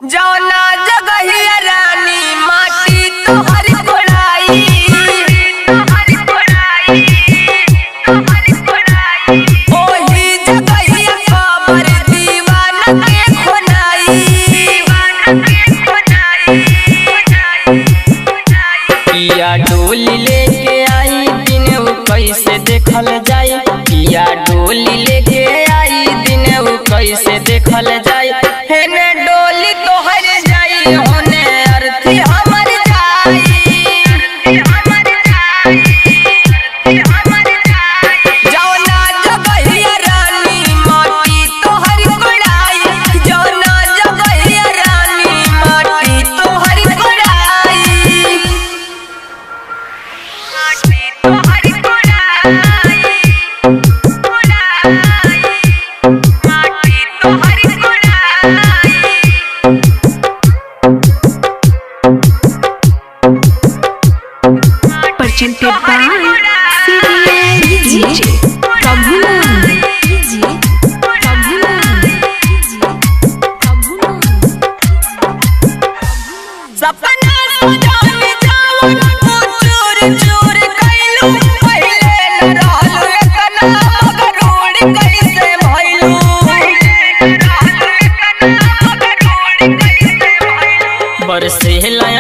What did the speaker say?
जौना जगहिया रानी माटी तोहरी कोड़ाई ओही जगहिया कबर दीवाना के खोनाई किया डोली लेके आई दिन कैसे देखल जाई किया डोली लेके आई दिन कैसे देखल जाई हेने डोली तोहर जाई होने अर्थी हमर जौना जगहिया रानी माटी तोहर कोड़ाई जौना जगहिया रानी माटी तोहर कोड़ाई presented by DJ सपना सजाने जावन चूर चूर कैलू पहिले न रहलू एतना मगरूड़ कैसे भइलू बरसे लया